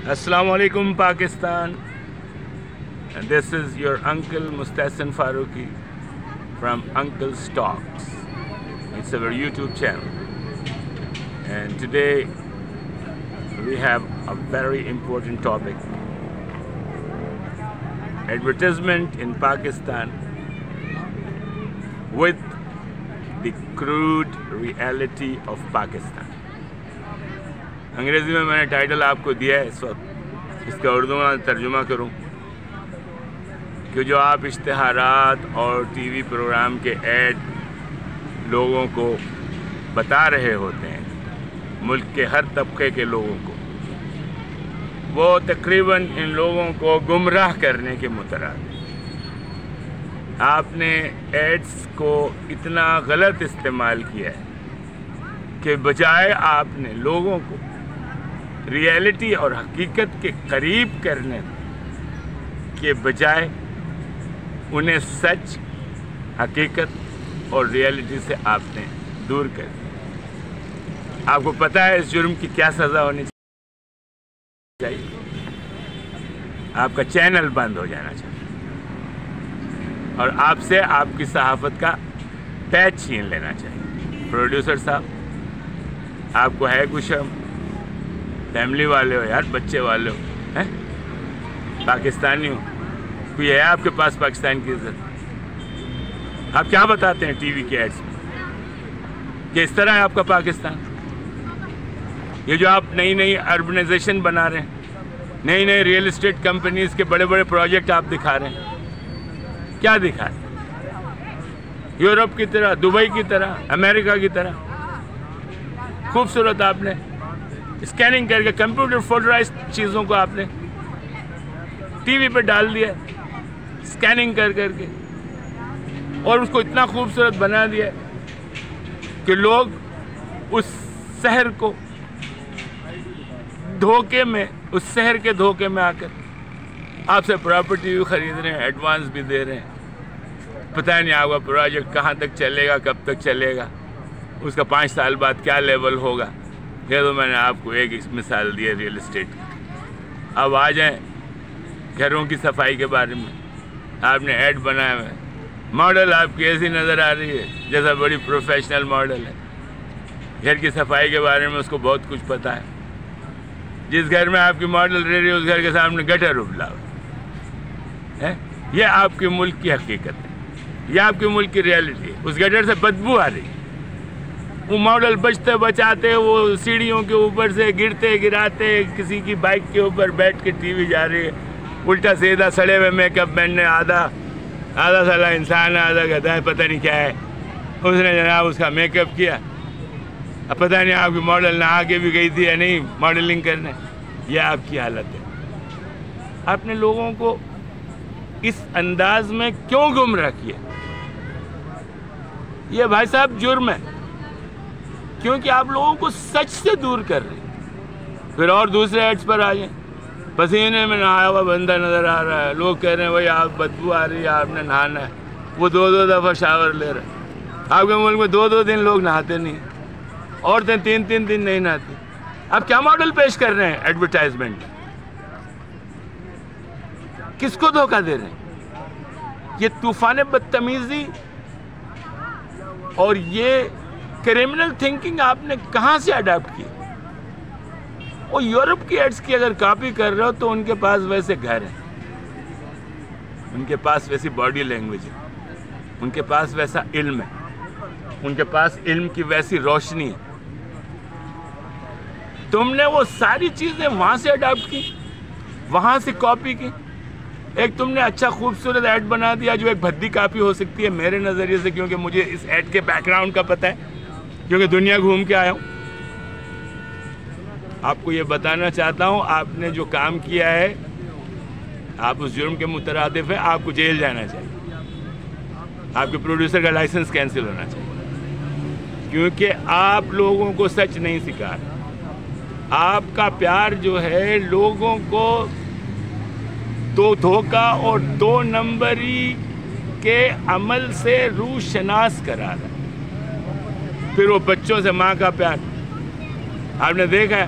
Assalamu alaikum Pakistan. And this is your uncle Mustahsin Farooqi from Uncle's Talks. It's our YouTube channel. And today we have a very important topic. Advertisement in Pakistan with the crude reality of Pakistan. انگریزی میں نے title آپ کو دیا ہے اس وقت، اس کا اردو میں ترجمہ کروں کہ جو آپ اشتہارات اور ٹی وی پروگرام کے ایڈ لوگوں کو بتا رہے ہوتے ہیں، ملک کے ہر طبقے کے لوگوں کو، وہ تقریباً ان لوگوں کو گمراہ کرنے کے مترادف۔ آپ نے ایڈز کو اتنا غلط استعمال کیا ہے کہ بجائے آپ نے لوگوں کو ریئلٹی اور حقیقت کے قریب کرنے کے بجائے انہیں سچ، حقیقت اور ریئلٹی سے آپ نے دور کر دیا۔ آپ کو پتہ ہے اس جرم کی کیا سزا ہونی چاہیے؟ آپ کا چینل بند ہو جانا چاہیے اور آپ سے آپ کی صحافت کا پیچ چھین لینا چاہیے۔ پروڈیوسر صاحب، آپ کو ہے کچھ شرم؟ فیملی والے ہو یار، بچے والے ہو، پاکستانی ہو، کوئی ہے آپ کے پاس پاکستان کی عزت؟ آپ کیا بتاتے ہیں ٹی وی کے ایڈز میں کہ اس طرح ہے آپ کا پاکستان؟ یہ جو آپ نئی اربنائزیشن بنا رہے ہیں، نئی ریئل اسٹیٹ کمپنیز کے بڑے بڑے پروجیکٹ آپ دکھا رہے ہیں، کیا دکھا رہے ہیں؟ یورپ کی طرح، دبئی کی طرح، امریکہ کی طرح خوبصورت آپ نے اسکیننگ کر کے کمپیوٹر فوٹورائز چیزوں کو آپ نے ٹی وی پہ ڈال دیا، اسکیننگ کر کے، اور اس کو اتنا خوبصورت بنا دیا کہ لوگ اس شہر کو دھوکے میں، اس شہر کے دھوکے میں آ کر آپ سے پراپرٹی بھی خرید رہے ہیں، ایڈوانس بھی دے رہے ہیں۔ پتہ نہیں آپ کا پروجیکٹ کہاں تک چلے گا، کب تک چلے گا، اس کا 5 سال بعد کیا لیول ہوگا۔ یہ تو میں نے آپ کو ایک مثال دی ہے ریئل اسٹیٹ کی۔ اب آ جائیں گھروں کی صفائی کے بارے میں، آپ نے ایڈ بنایا ہوا ہے، ماڈل آپ کی ایسی نظر آ رہی ہے جیسا بڑی پروفیشنل ماڈل ہے۔ گھر کی صفائی کے بارے میں اس کو بہت کچھ پتہ ہے۔ جس گھر میں آپ کی ماڈل رہ رہی ہے اس گھر کے سامنے گٹر ابلا ہے۔ یہ آپ کے ملک کی حقیقت ہے، یہ آپ کے ملک کی ریئلٹی ہے۔ اس گٹر سے بدبو آ رہی ہے، وہ ماڈل بچتے بچاتے وہ سیڑھیوں کے اوپر سے گرتے گراتے کسی کی بائک کے اوپر بیٹھ کے ٹی وی جا رہی ہے، الٹا سیدھا سڑے ہوئے میک اپ مین نے آدھا سالا انسان ہے، آدھا گدھا ہے، پتہ نہیں کیا ہے، اس نے جناب اس کا میک اپ کیا۔ اب پتہ نہیں آپ کی ماڈل نہا کے بھی گئی تھی یا نہیں ماڈلنگ کرنے۔ یہ آپ کی حالت ہے۔ آپ نے لوگوں کو اس انداز میں کیوں گمراہ کیا؟ یہ بھائی صاحب جرم ہے، کیونکہ آپ لوگوں کو سچ سے دور کر رہے ہیں۔ پھر اور دوسرے ایڈز پر آ جائیں، پسینے میں نہایا ہوا بندہ نظر آ رہا ہے، لوگ کہہ رہے ہیں بھائی آپ بدبو آ رہی ہے، آپ نے نہانا ہے، وہ 2 دفعہ شاور لے رہے ہیں۔ آپ کے ملک میں 2 دن لوگ نہاتے نہیں ہیں، عورتیں 3 دن نہیں نہاتی۔ آپ کیا ماڈل پیش کر رہے ہیں ایڈورٹائزمنٹ؟ کس کو دھوکہ دے رہے ہیں؟ یہ طوفان بدتمیزی اور یہ کرمنل تھنکنگ آپ نے کہاں سے اڈاپٹ کی؟ وہ یورپ کی ایڈز کی اگر کاپی کر رہے ہو تو ان کے پاس ویسے گھر ہیں، ان کے پاس ویسی باڈی لینگویج ہے، ان کے پاس ویسا علم ہے، ان کے پاس علم کی ویسی روشنی ہے۔ تم نے وہ ساری چیزیں وہاں سے اڈاپٹ کی، وہاں سے کاپی کی۔ ایک تم نے اچھا خوبصورت ایڈ بنا دیا جو ایک بھدی کاپی ہو سکتی ہے میرے نظریے سے، کیونکہ مجھے اس ایڈ کے بیک گراؤنڈ کا پتہ ہے، کیونکہ دنیا گھوم کے آیا ہوں۔ آپ کو یہ بتانا چاہتا ہوں، آپ نے جو کام کیا ہے آپ اس جرم کے مترادف ہیں، آپ کو جیل جانا چاہیے، آپ کے پروڈیوسر کا لائسنس کینسل ہونا چاہیے، کیونکہ آپ لوگوں کو سچ نہیں سکھا رہے۔ آپ کا پیار جو ہے لوگوں کو دو دھوکہ اور 2 نمبری کے عمل سے روح شناس کرا رہا ہے۔ پھر وہ بچوں سے ماں کا پیار آپ نے دیکھا ہے،